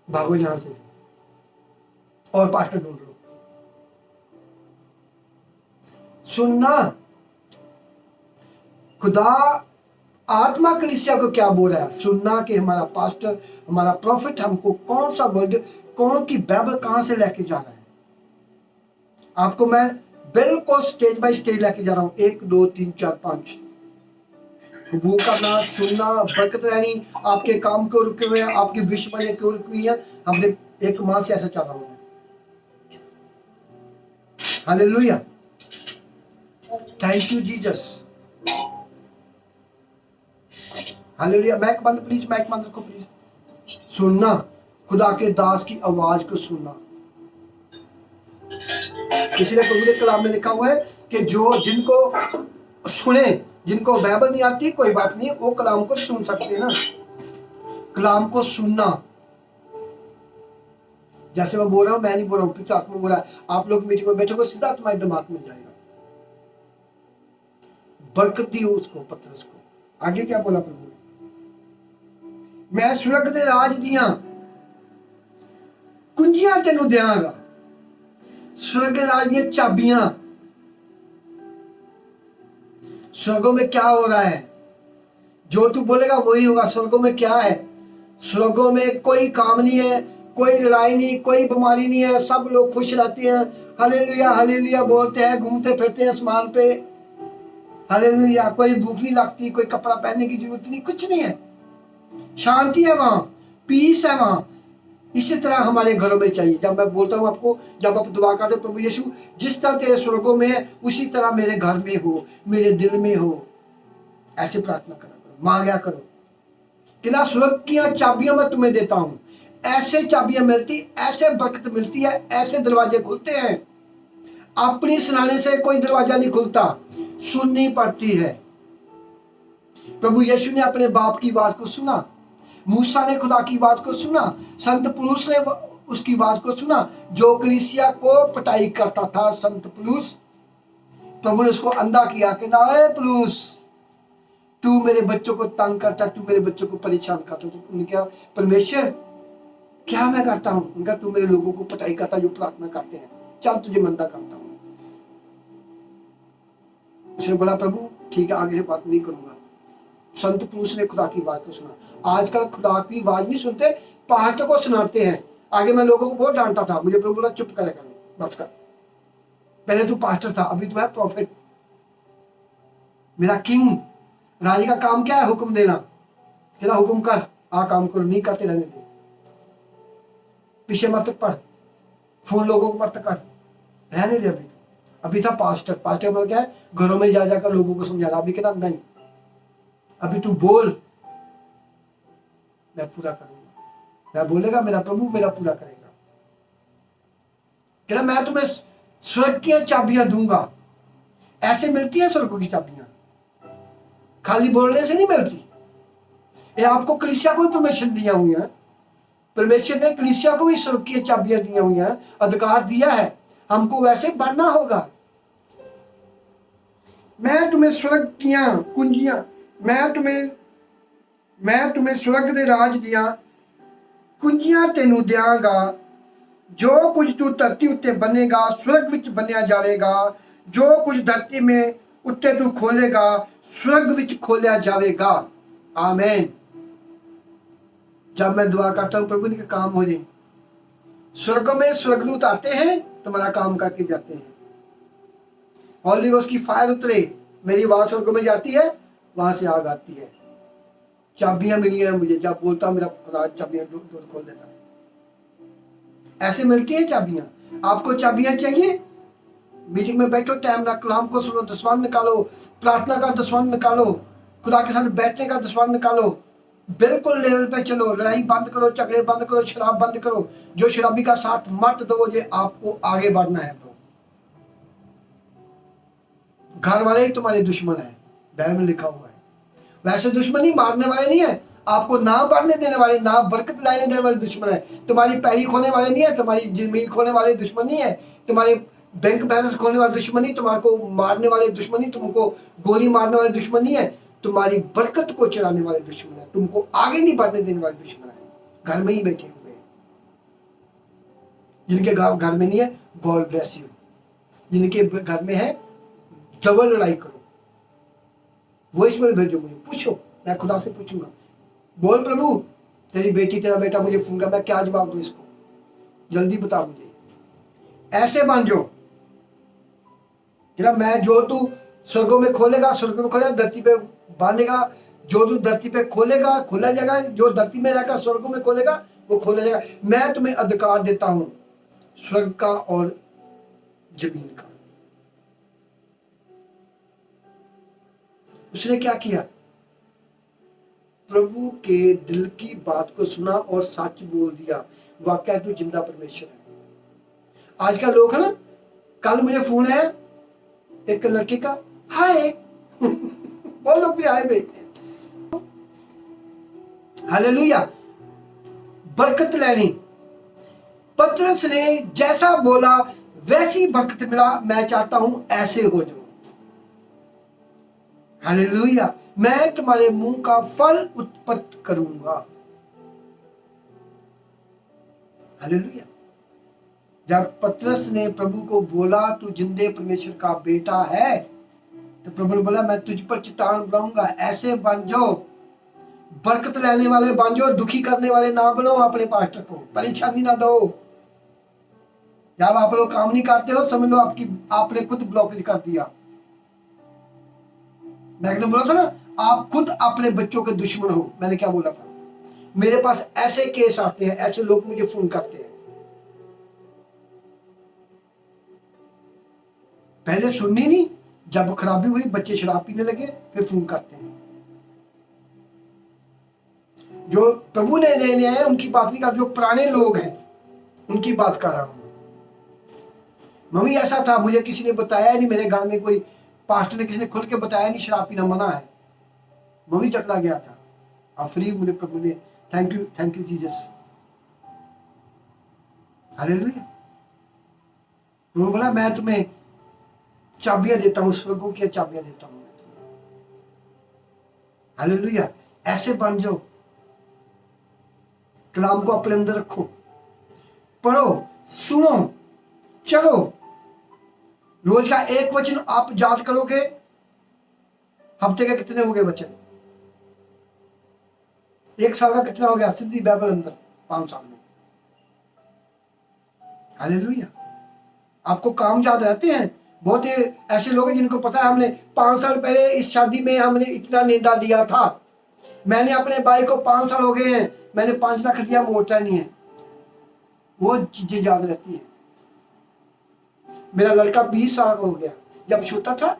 भागो यहां से और पास्टर ढूंढ लो। सुनना, खुदा आत्मा कलीसिया को क्या बोल रहा है, सुनना कि हमारा पास्टर, हमारा प्रॉफिट हमको कौन सा वर्ड, कौन की बाइबल कहां से लेके जा रहा है। आपको मैं बिल्कुल स्टेज बाय स्टेज लेके जा रहा हूं, 1 2 3 4 5। कबूल करना, सुनना, बरकत रहनी, आपके काम क्यों रुके हुए हैं, आपकी विश बने क्यों रुकी हुई है। हमने एक माह से ऐसा चल रहा हूं। Hallelujah, thank you Jesus. Hallelujah. Mic बंद प्लीज, मैक बंद रखो प्लीज। सुनना, खुदा के दास की आवाज को सुनना। इसलिए प्रभु के कलाम में लिखा हुआ है कि जो जिनको सुने, जिनको बाइबल नहीं आती कोई बात नहीं, वो कलाम को सुन सकते हैं ना। कलाम को सुनना, जैसे मैं बोल रहा हूं, मैं नहीं बोल रहा हूं, पिता आत्मा बोल रहा है। आप लोग मीटिंग में बैठोगे, सीधा तुम्हारे दिमाग में जाएगा। बरकत दी उसको, पतरस को। आगे क्या बोला प्रभु ने? मैं स्वर्ग दे राज दिया कुंजियां तेनू देंगा। स्वर्ग राज दी चाबियां। स्वर्गों में क्या हो रहा है? जो तू बोलेगा वही होगा। स्वर्गों में क्या है? स्वर्गों में कोई काम नहीं है, कोई लड़ाई नहीं, कोई बीमारी नहीं है, सब लोग खुश रहते हैं। हालेलुया हालेलुया बोलते हैं, घूमते फिरते हैं आसमान पे। हालेलुया। कोई भूख नहीं लगती, कोई कपड़ा पहनने की जरूरत नहीं, कुछ नहीं है। शांति है वहां, पीस है वहां। इसी तरह हमारे घरों में चाहिए। जब मैं बोलता हूं आपको, जब आप दुआ करते हो, प्रभु यीशु जिस तरह तेरे स्वर्गों में है उसी तरह मेरे घर में हो, मेरे दिल में हो, ऐसे प्रार्थना करा करो, मांगा करो कि ना स्वर्ग की चाबियां मैं तुम्हें देता हूं। ऐसे चाबियां मिलती, ऐसे बरकत मिलती है, ऐसे दरवाजे खुलते हैं। अपनी सुनाने से कोई दरवाजा नहीं खुलता, सुननी पड़ती है। प्रभु यीशु ने अपने बाप की आवाज को सुना, मूसा ने खुदा की आवाज को सुना, संत पुलूस ने उसकी आवाज को सुना। जो कलीसिया को पटाई करता था, संत पुलूस, प्रभु ने उसको अंधा किया कि ना पुलूस, तू मेरे बच्चों को तंग करता, तू मेरे बच्चों को परेशान करता। तो उन्होंने कहा परमेश्वर क्या मैं करता हूं? उनका तू मेरे लोगों को पटाई करता जो प्रार्थना करते हैं, चल तुझे मंदा करता हूं। उसने बोला प्रभु ठीक है, आगे से बात नहीं करूंगा। संत पुरुष ने खुदा की आवाज को सुना। आजकल खुदा की आवाज नहीं सुनते, पास्टर को सुनाते हैं। आगे मैं लोगों को बहुत डांटता था, मुझे प्रभु बोला चुप करे कर, बस कर, पहले तू पास्टर था, अभी तू है प्रॉफिट। मेरा किंग राजी का काम क्या है? हुक्म देना। तेरा हुक्म कर, आ काम करो, नहीं करते रहने दे, पीछे मत पढ़, फोन लोगों को मत कर, रहने दे। अभी था पास्टर, पास्टर बोल क्या है? घरों में जा जाकर लोगों को समझाना। अभी कहना नहीं, अभी तू बोल, मैं पूरा करूंगा, मैं बोलेगा मेरा प्रभु मेरा पूरा करेगा। कहना मैं तुम्हें स्वर्ग की चाबियां दूंगा। ऐसे मिलती है स्वर्ग की चाबियां, खाली बोलने से नहीं मिलती। ये आपको कलीसिया को भी परमेश्वर दिया हुई है, परमेश्वर ने कलीसिया को भी स्वर्ग की चाबियां दी हुई हैं, अधिकार दिया है, हमको वैसे बनना होगा। मैं तुम्हें स्वर्ग की कुंजियां, मैं तुम्हें स्वर्ग दे राज दिया कुंजियां तेनू दियांगा। जो कुछ तू धरती उत्ते बनेगा स्वर्ग विच बनिया जाएगा, जो कुछ धरती में उत्ते तू खोलेगा स्वर्ग विच खोलिया जाएगा। आमीन। जब मैं दुआ करता हूं प्रभु इनके काम हो जाए, स्वर्ग में स्वर्गदूत आते हैं, तुम्हारा काम करके जाते हैं। होली गोस्ट की फायर उतरे, मेरी आवाज स्वर्ग में जाती है, वहां से आग आती है। चाबियां मिली हैं मुझे, जब बोलता मेरा खुदा चाबियां खोल देता है। ऐसे मिलती है चाबियां। आपको चाबियां चाहिए? मीटिंग में बैठो, टाइम ना कलाम को सुनो, दसवान निकालो, प्रार्थना का दसवान निकालो, खुदा के साथ बैठने का दसवान निकालो, बिल्कुल लेवल पे चलो, लड़ाई बंद करो, झगड़े बंद करो, शराब बंद करो। जो शराबी का साथ मत दो, ये आपको आगे बढ़ना है। तो घर वाले ही तुम्हारे दुश्मन है, बाइबल में लिखा हुआ है। वैसे दुश्मनी मारने वाले नहीं है, आपको ना बढ़ने देने वाले, ना बरकत लाने देने वाले दुश्मन है। तुम्हारी पैरी खोने वाले नहीं है, तुम्हारी जमीन खोने वाले दुश्मन नहीं है, तुम्हारे बैंक बैलेंस खोलने वाले दुश्मन नहीं, तुम्हारे मारने वाले दुश्मन नहीं, तुमको गोली मारने वाले दुश्मन नहीं है, तुम्हारी बरकत को चलाने वाले दुश्मन है, तुमको आगे नहीं बढ़ने देने वाले दुश्मन है। घर में ही बैठे हुए हैं। जिनके घर में नहीं है, गॉड ब्लेस यू। जिनके घर में है, डबल लड़ाई करो। वॉइस में भेजो, मुझे पूछो, मैं खुदा से पूछूंगा। बोल प्रभु तेरी बेटी तेरा बेटा मुझे फोन कर, मैं क्या जवाब दूं इसको, जल्दी बता मुझे। ऐसे बन जो मैं, जो तू स्वर्गों में खोलेगा स्वर्ग में खोलेगा, धरती पे बांधेगा, जो तू धरती पे खोलेगा खोला जाएगा, जो धरती में रहकर स्वर्गों में खोलेगा वो खोला जाएगा। मैं तुम्हें अधिकार देता हूं स्वर्ग का और जमीन का। उसने क्या किया? प्रभु के दिल की बात को सुना और सच बोल दिया। वाकई तू जिंदा परमेश्वर है। आज का लोग है ना, कल मुझे फोन आया एक लड़के का, हाय वो लोग भी हाय भेजते हैं। हालेलुया। बरकत लेनी, पतरस ने जैसा बोला वैसी बरकत मिला। मैं चाहता हूं ऐसे हो जाओ। हालेलुया। मैं तुम्हारे मुंह का फल उत्पन्न करूंगा। हालेलुया। जब पतरस ने प्रभु को बोला तू जिंदे परमेश्वर का बेटा है, तो प्रभु ने बोला मैं तुझ पर चट्टान बनाऊंगा। ऐसे बन जाओ, बरकत लेने वाले बन जाओ, दुखी करने वाले ना बनो। अपने पास्टर को परेशानी ना दो। जब आप लोग काम नहीं करते हो, समझ लो आपने खुद ब्लॉकेज कर दिया। मैंने बोला था ना, आप खुद अपने बच्चों के दुश्मन हो। मैंने क्या बोला था? मेरे पास ऐसे केस आते हैं, ऐसे लोग मुझे फोन करते हैं। पहले सुननी नहीं, जब खराबी हुई, बच्चे शराब पीने लगे, फिर फोन करते हैं। जो प्रभु ने लेने आए उनकी बात नहीं कर, जो पुराने लोग हैं उनकी बात कर रहा हूं। मम्मी ऐसा था, मुझे किसी ने बताया नहीं, मेरे घर में कोई पास्टर ने किसी ने खुल के बताया नहीं शराब पीना मना है। मम्मी चकला गया था। अब फ्री मुझे प्रभु ने, थैंक यू जीसस। हालेलुया। प्रभु बोला मैं तुम्हें चाबियां देता हूं, स्वर्गों की चाबियां देता हूं। हालेलुया। ऐसे बन जाओ, कलाम को अपने अंदर रखो, पढ़ो, सुनो, चलो। रोज का एक वचन आप याद करोगे, हफ्ते के कितने हो गए वचन? 1 साल का कितना हो गया सीधी बाइबल अंदर 5 साल में। हालेलुया। आपको काम याद रहते हैं। बहुत ही ऐसे लोग हैं जिनको पता है हमने 5 साल पहले इस शादी में हमने इतना निंदा दिया था, मैंने अपने भाई को 5 साल हो गए हैं, मैंने 5 लाख दिया, मोड़ता नहीं है। वो चीजें याद रहती है। मेरा लड़का 20 साल का हो गया, जब छोटा था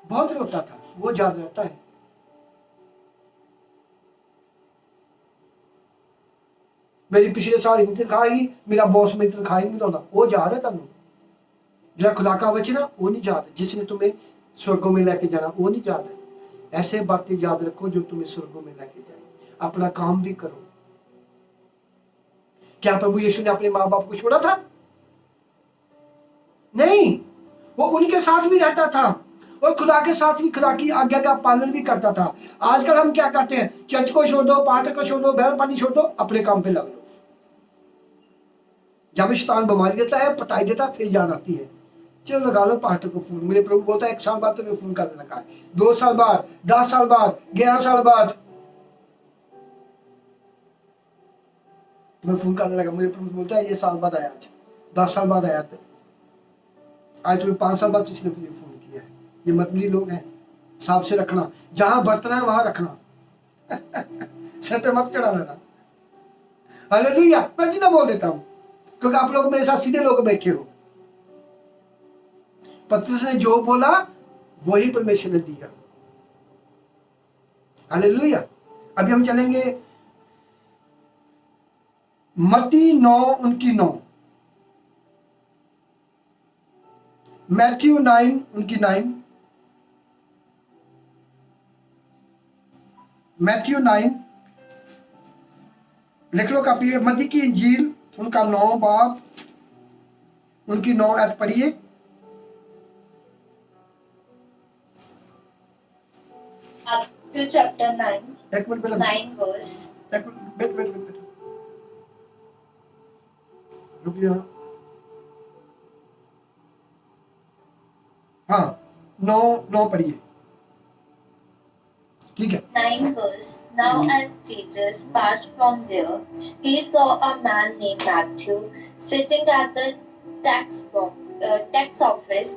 बहुत रोता था, वो याद रहता है। मेरी पिछले साल इतनी तनखाही, मेरा बॉस में तनखाही नहीं होता, वो याद है तुम? जरा खुदा का वचन वो नहीं याद, जिसने तुम्हें स्वर्गों में लेके जाना वो नहीं याद है। ऐसे बातें याद रखो जो तुम्हें स्वर्गों में लेके जाए। अपना काम भी करो। क्या प्रभु यीशु ने अपने माँ बाप को छोड़ा था? नहीं, वो उनके साथ भी रहता था और खुदा के साथ भी खुदा की आज्ञा का पालन भी करता था। आजकल हम क्या करते हैं, चर्च को छोड़ दो, पाठ को छोड़ दो, बैर पानी छोड़ दो, अपने काम पे लग लो। जब शैतान बीमारी देता है, पटाई देता है, फिर याद आती है चलो लगा लो पास्टर को फोन। मेरे प्रभु बोलता है 1 साल बाद तुम्हें फोन करने लगा है, 2 साल बाद, 10 साल बाद, 11 साल बाद तुम्हें फोन करने लगा। मेरे प्रभु बोलता है ये साल बाद आया, आज 10 साल बाद आया, आज तुम्हें 5 साल बाद किसने मुझे फोन किया है। ये मतबली लोग हैं। साफ से रखना, जहां बरतना है वहां रखना सर पे मत चढ़ा लेना। हालेलुया। मैं सीधा बोल देता हूं क्योंकि आप लोग मेरे साथ सीधे लोग बैठे हो। पतरस ने जो बोला वही परमेश्वर ने दिया। हालेलुया। अभी हम चलेंगे मत्ती 9 उनकी 9, मैथ्यू 9 उनकी 9, मैथ्यू 9 लिख लो कापी है। मत्ती की इंजील उनका 9 बाब उनकी 9 आयत पढ़िए। Matthew chapter 9, एक मिनट पहले 9 verse. एक मिनट वेट रुक जाओ। हाँ 9 पढ़िए, ठीक है। 9 verse. Now as Jesus passed from there, he saw a man named Matthew sitting at the tax office,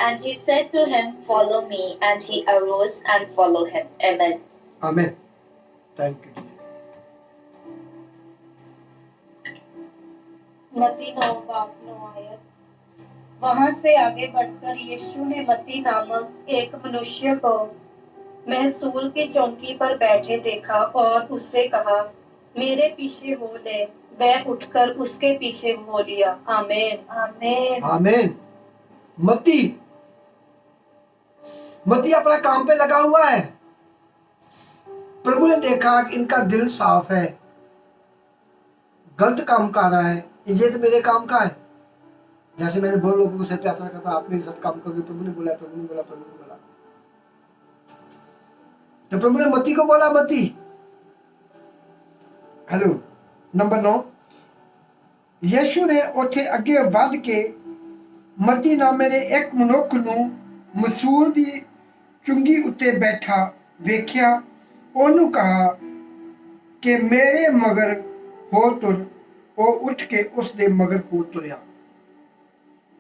and he said to him, "Follow me." And he arose and followed him. Amen. Amen. Thank you. मत्ती 9 बाब 9 आयत। वहां से आगे बढ़कर यीशु ने मत्ती नामक एक मनुष्य को महसूल की चौकी पर बैठे देखा और उससे कहा, मेरे पीछे हो ले। वह उठकर उसके पीछे हो लिया। आमीन आमीन आमीन। मत्ती अपना काम पे लगा हुआ है। प्रभु ने देखा कि इनका दिल साफ है, गलत काम कर रहा है, ये तो मेरे काम का है। जैसे मैंने बहुत लोगों को सिर पे हाथ रखा था, आप मेरे साथ काम करोगे, प्रभु ने बोला, प्रभु ने बोला, प्रभु ने बोला। तो प्रभु ने मत्ती को बोला, मत्ती हेलो। नंबर 9 यीशु ने ਉੱਥੇ ਅੱਗੇ ਵੱਧ ਕੇ ਮੱਤੀ ਨਾਮੇ ਦੇ ਇੱਕ ਮਨੁੱਖ ਨੂੰ ਮਸੂਲ ਦੀ ਚੁੰਗੀ ਉੱਤੇ ਬੈਠਾ ਵੇਖਿਆ। ਉਹਨੂੰ ਕਹਾ ਕਿ ਮੇਰੇ ਮਗਰ ਹੋ ਤੁਰ। ਉਹ ਉੱਠ के उसके मगर हो तुरया।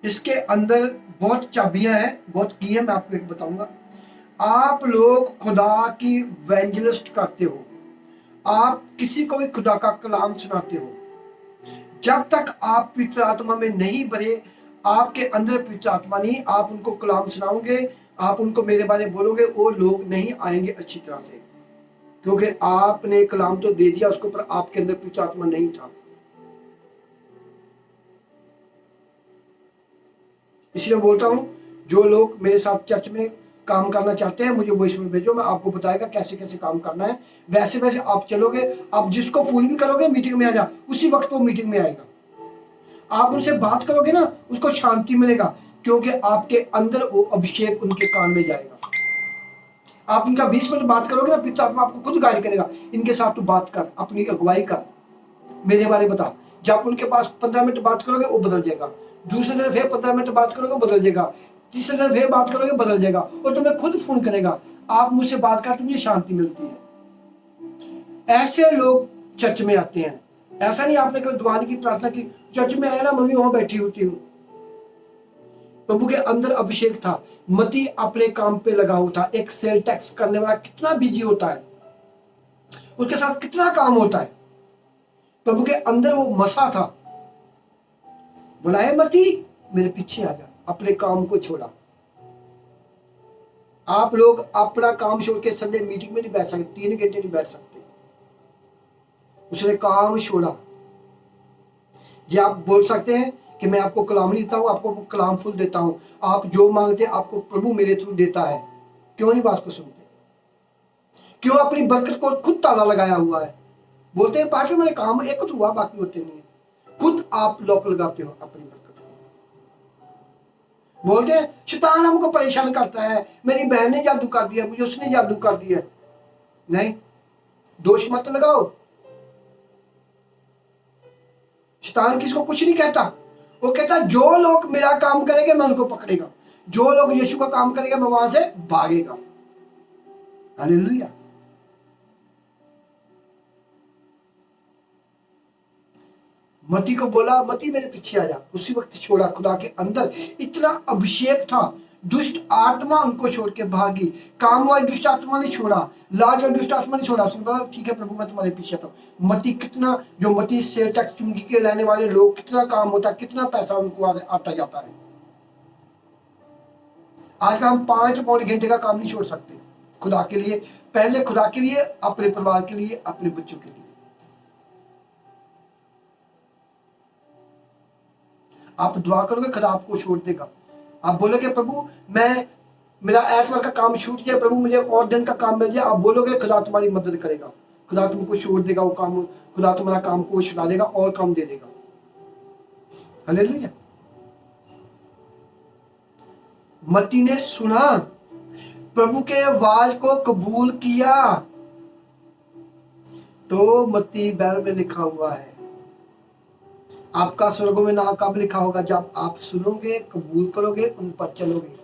इसके अंदर बहुत चाबियां हैं, बहुत की है। मैं आपको एक बताऊंगा। आप लोग खुदा की इवेंजलिस्ट करते हो, आप किसी को भी खुदा का कलाम सुनाते हो, जब तक आप पवित्र आत्मा में नहीं भरे, आपके अंदर पवित्र आत्मा नहीं, आप उनको कलाम सुनाओगे, आप उनको मेरे बारे में बोलोगे, वो लोग नहीं आएंगे अच्छी तरह से, क्योंकि आपने कलाम तो दे दिया उसको, पर आपके अंदर पवित्र आत्मा नहीं था। इसलिए बोलता हूं, जो लोग मेरे साथ चर्च में काम करना चाहते हैं, मुझे वॉइस में भेजो, मैं आपको बताएगा कैसे कैसे काम करना है। वैसे वैसे आप चलोगे, आप जिसको फोन भी करोगे मीटिंग में आ जा, उसी वक्त वो मीटिंग में आएगा। आप उनसे बात करोगे ना, उसको शांति मिलेगा, क्योंकि आपके अंदर वो अभिषेक उनके कान में जाएगा। आप उनका 20 मिनट बात करोगे ना, पिता आत्मा आपको खुद गाइड करेगा, इनके साथ तू बात कर, अपनी अगुवाई कर, मेरे बारे में बता। जब उनके पास 15 मिनट बात करोगे वो बदल जाएगा, दूसरे दिन फिर 15 मिनट बात करोगे बदल जाएगा, तीसरे दिन फिर बात करोगे बदल जाएगा, और तुम्हें खुद फोन करेगा, आप मुझसे बात करते मुझे शांति मिलती है। ऐसे लोग चर्च में आते हैं। ऐसा नहीं आपने कभी दुआने की प्रार्थना की, चर्च में आया ना, मम्मी वहां बैठी होती हूँ। प्रभु के अंदर अभिषेक था। मती अपने काम पे लगा हुआ था। एक सेल टैक्स करने वाला कितना बिजी होता है, उसके साथ कितना काम होता है। प्रभु के अंदर वो मसा था। बोला, है मती मेरे पीछे आ जा, अपने काम को छोड़ा। आप लोग अपना काम छोड़ के संडे मीटिंग में नहीं बैठ सकते, 3 घंटे नहीं बैठ सकते। उसने काम छोड़ा। ये आप बोल सकते हैं कि मैं आपको कलाम नहीं देता हूं, आपको कलाम फुल देता हूं, आप जो मांगते हैं आपको प्रभु मेरे थ्रू देता है। क्यों नहीं बात को सुनते? क्यों अपनी बरकत को खुद ताला लगाया हुआ है? बोलते हैं पार्टी मेरे काम एक कुछ हुआ, बाकी होते नहीं है। खुद आप लॉक लगाते हो अपनी बरकत को। बोलते हैं शैतान हमको परेशान करता है, मेरी बहन ने जादू कर दिया, मुझे उसने जादू कर दिया। नहीं, दोष मत लगाओ। शैतान किसको कुछ नहीं कहता। वो कहता जो लोग मेरा काम करेंगे मैं उनको पकड़ेगा, जो लोग यीशु का काम करेंगे मैं वहां से भागेगा। हालेलुया। मती को बोला, मती मेरे पीछे आ जा। उसी वक्त छोड़ा। खुदा के अंदर इतना अभिषेक था, दुष्ट आत्मा उनको छोड़ के भागी। काम वाली दुष्ट आत्मा ने छोड़ा, लाज वाली दुष्ट आत्मा ने छोड़ा। उसने बोला ठीक है प्रभु मैं तुम्हारे पीछे था। मती कितना, जो मती सेल टैक्स चुंगी के लेने वाले लोग, कितना काम होता, कितना पैसा उनको आता जाता है। आज हम 5 पौने घंटे का काम नहीं छोड़ सकते खुदा के लिए। पहले खुदा के लिए, अपने परिवार के लिए, अपने बच्चों के लिए। आप दुआ करोगे खुदा आपको छोड़ देगा। आप बोलोगे प्रभु मैं, मेरा एतवार का काम छूट गया, प्रभु मुझे और दिन का काम मिल जाए, आप बोलोगे खुदा तुम्हारी मदद करेगा। खुदा तुमको छोड़ देगा वो काम, खुदा तुम्हारा काम को छुड़ा देगा और काम दे देगा। हालेलुया। मती ने सुना, प्रभु के आवाज को कबूल किया। तो मती बाइबल में लिखा हुआ है, आपका स्वर्गों में नाम कब लिखा होगा? जब आप सुनोगे, कबूल करोगे, उन पर चलोगे।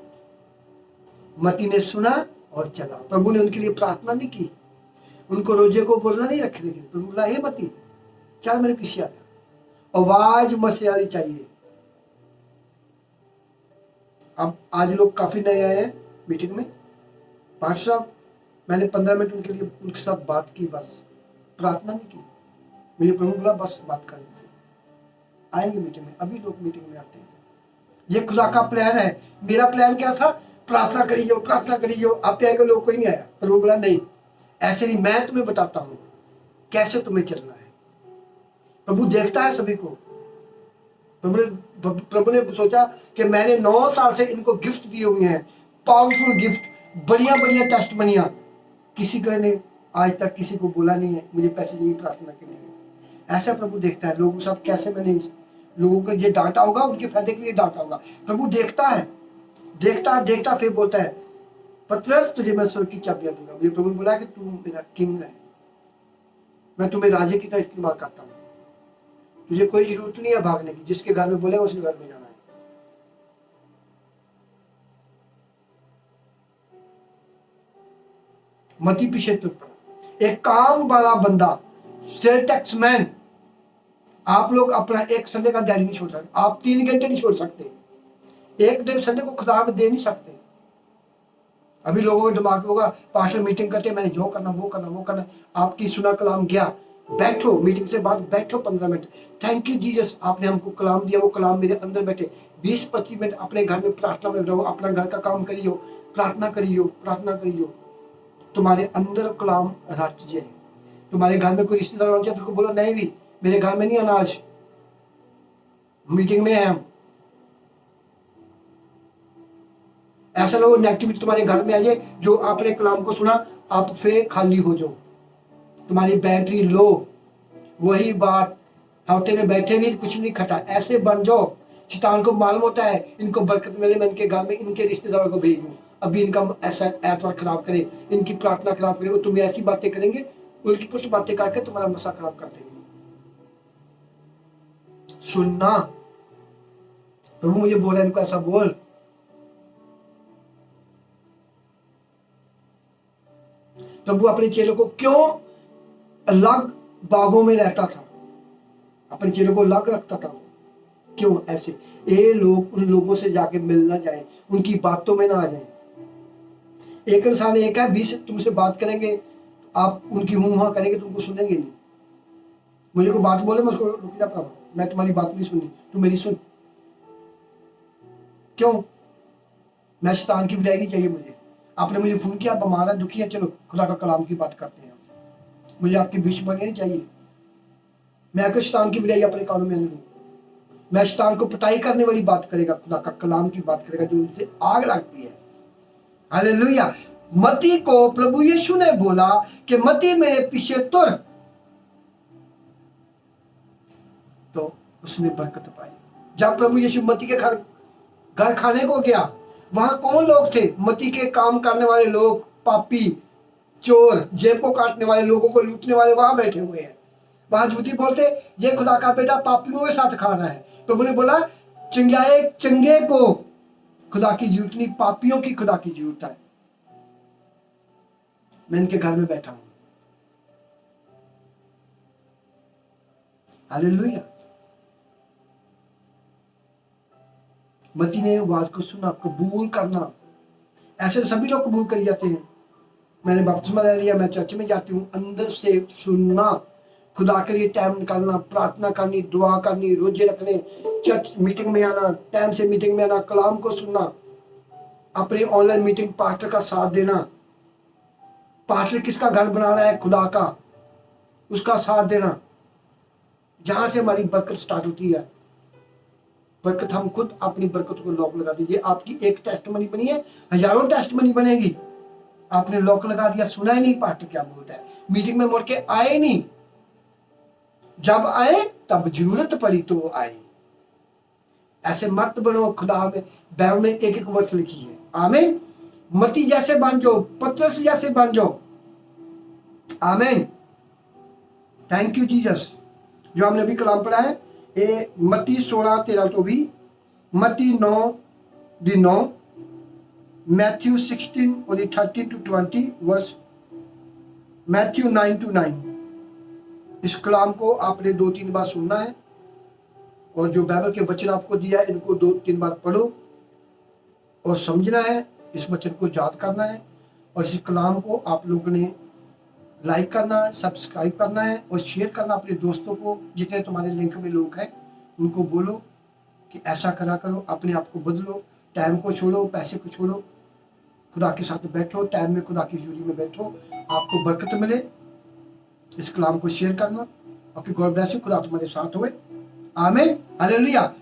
मती ने सुना और चला। प्रभु ने उनके लिए प्रार्थना नहीं की, उनको रोजे को बोलना नहीं रखने के लिए। प्रभु बोला हे मती चल मेरे पीछे आ जा। आवाज मसीहारी चाहिए। अब आज लोग काफी नए आए हैं मीटिंग में। पास्टर साहब मैंने 15 मिनट उनके लिए उनके साथ बात की, बस प्रार्थना नहीं की। मुझे प्रभु बोला बस बात करने से आएंगे मीटिंग में। अभी लोग मीटिंग में आते हैं। ये खुदा का प्लान है। मेरा प्लान क्या था? प्रार्थना करियो, प्रार्थना करियो, आप आएंगे, लोग कोई नहीं आया। प्रभु बोला नहीं, ऐसे नहीं, मैं तुम्हें बताता हूँ कैसे तुम्हें चलना है। प्रभु देखता है सभी को। प्रभु ने सोचा कि मैंने 9 साल से इनको गिफ्ट दिए हुए हैं, पावरफुल गिफ्ट, बढ़िया बढ़िया टेस्ट बनिया। किसी का ने आज तक किसी को बोला नहीं है मुझे पैसे चाहिए प्रार्थना के लिए। ऐसा प्रभु देखता है लोगों के साथ कैसे मैंने लोगों को ये डांटा होगा, उनके फायदे के लिए डांटा होगा। प्रभु देखता है, देखता फिर बोलता है पतरस तुझे मैं स्वर्ग की चाबियां दूंगा। मुझे प्रभु ने बोला कि तू मेरा किंग है, मैं तुम्हें राजे की तरह इस्तेमाल करता हूँ। तुझे कोई जरूरत नहीं है भागने की, जिसके घर में बोलेगा उसके घर में जाना है। मती पीछे तुर पड़ा। एक काम वाला बंदा, सेल टैक्स मैन। आप लोग अपना एक संडे का ध्यान नहीं छोड़ सकते, आप 3 घंटे नहीं छोड़ सकते, एक दिन संडे को खुदा में दे नहीं सकते। अभी लोगों के दिमाग में होगा पास्टर मीटिंग करते मैंने जो करना वो करना वो करना। आपकी सुना कलाम गया, बैठो मीटिंग से बाद बैठो 15 मिनट। थैंक यू जीसस, आपने हमको कलाम दिया, वो कलाम मेरे अंदर बैठे। 20-25 मिनट अपने घर में प्रार्थना में रहो, अपना घर का काम करियो, प्रार्थना करियो, प्रार्थना करियो। तुम्हारे अंदर कलाम रच जाए। तुम्हारे घर में कोई रिश्तेदार आ जाए तो बोलो नहीं भी मेरे घर में नहीं आना, आज मीटिंग में है हम। ऐसा लोग नेगेटिविटी तुम्हारे घर में आ जाए, जो आपने कलाम को सुना आप फिर खाली हो जाओ, तुम्हारी बैटरी लो। वही बात, हफ्ते में बैठे भी कुछ नहीं खटा, ऐसे बन जाओ। शैतान को मालूम होता है इनको बरकत मिले, मैं इनके घर में इनके रिश्तेदारों को भेज दूं, अभी इनका ऐसा एतवार खराब करे, इनकी प्रार्थना खराब करे। वो तुम्हें ऐसी बातें करेंगे, उल्टी पुल्टी बातें करके तुम्हारा मसा खराब कर देंगे। सुनना, प्रभु मुझे बोला इनको ऐसा बोल। प्रभु अपने चेलों को क्यों अलग बागों में रहता था, अपने चेलों को अलग रखता था। क्यों ऐसे? ये लोग उन लोगों से जाके मिल ना जाए, उनकी बातों में ना आ जाए। एक इंसान एक है, 20 तुमसे बात करेंगे, आप उनकी हूं हाँ करेंगे, तुमको सुनेंगे नहीं। मुझे कोई बात बोले मैं उसको रुक जा प्रभु, मैं तुम्हारी बात नहीं सुननी, तू मेरी सुन। क्यों? मैं शैतान की विदाई नहीं चाहिए मुझे। आपने मुझे फोन किया, आप हमारा दुखी है, चलो खुदा का कलाम की बात करते हैं। मुझे आपकी दुश्मनी नहीं चाहिए। मैं कोई शैतान की विदाई अपने कानों में नहीं लूँ। मैं शैतान को पिटाई करने वाली बात करेगा, खुदा का कलाम की बात करेगा, जो उनसे आग लगती है। हालेलुया। मती को प्रभु यीशु ने बोला कि मती मेरे पीछे तुर, तो उसने बरकत पाई। जब प्रभु यीशु मती के घर खाने को गया, वहां कौन लोग थे? मती के काम करने वाले लोग, पापी, चोर, जेब को काटने वाले, लोगों को लूटने वाले वहां बैठे हुए हैं। वहां झूठी बोलते ये खुदा का बेटा पापियों के साथ खा रहा है। प्रभु ने बोला चंगे को खुदा की जरूरत नहीं, पापियों की खुदा की जरूरत है। मैं इनके घर में बैठा हूं। हालेलुया। मती ने आवाज को सुना, कबूल करना। ऐसे सभी लोग कबूल कर जाते हैं। मैंने बपतिस्मा ले लिया, मैं चर्च में जाती हूँ, अंदर से सुनना, खुदा के लिए टाइम निकालना, प्रार्थना करनी, दुआ करनी, रोजे रखने, चर्च मीटिंग में आना, टाइम से मीटिंग में आना, कलाम को सुनना, अपनी ऑनलाइन मीटिंग पास्टर का साथ देना। पास्टर किसका घर बना रहा है? खुदा का, उसका साथ देना। जहां से हमारी बरकत स्टार्ट होती है। बरकत हम खुद अपनी बरकत को लॉक लगा दीजिए। आपकी एक टेस्टमनी बनी है, हजारों टेस्टमनी बनेगी। आपने लॉक लगा दिया, सुना ही नहीं पास्टर क्या बोलता है, मीटिंग में मुड़ के आए नहीं, जब आए तब जरूरत पड़ी तो आए। ऐसे मत बनो। खुदा में बाइबल में एक एक वर्ष लिखी है। आमीन। मती जैसे बन जाओ, पतरस जैसे बन जाओ। आमीन। Thank you Jesus. जो हमने अभी कलाम पढ़ा है, ये मती 16:13-20, मती 9:9, मैथ्यू 16:13-20 वर्स, मैथ्यू 9:9। इस कलाम को आपने 2-3 बार सुनना है, और जो बाइबल के वचन आपको दिया है इनको 2-3 बार पढ़ो और समझना है, इस वचन को याद करना है, और इस कलाम को आप लोगों ने लाइक करना है, सब्सक्राइब करना है और शेयर करना अपने दोस्तों को। जितने तुम्हारे लिंक में लोग हैं उनको बोलो कि ऐसा करा करो, अपने आप को बदलो, टाइम को छोड़ो, पैसे को छोड़ो, खुदा के साथ बैठो, टाइम में खुदा की हजूरी में बैठो, आपको बरकत मिले। इस कलाम को शेयर करना, और कि गॉड ब्लेस यू, खुदा तुम्हारे साथ होए। आमीन। हालेलुया।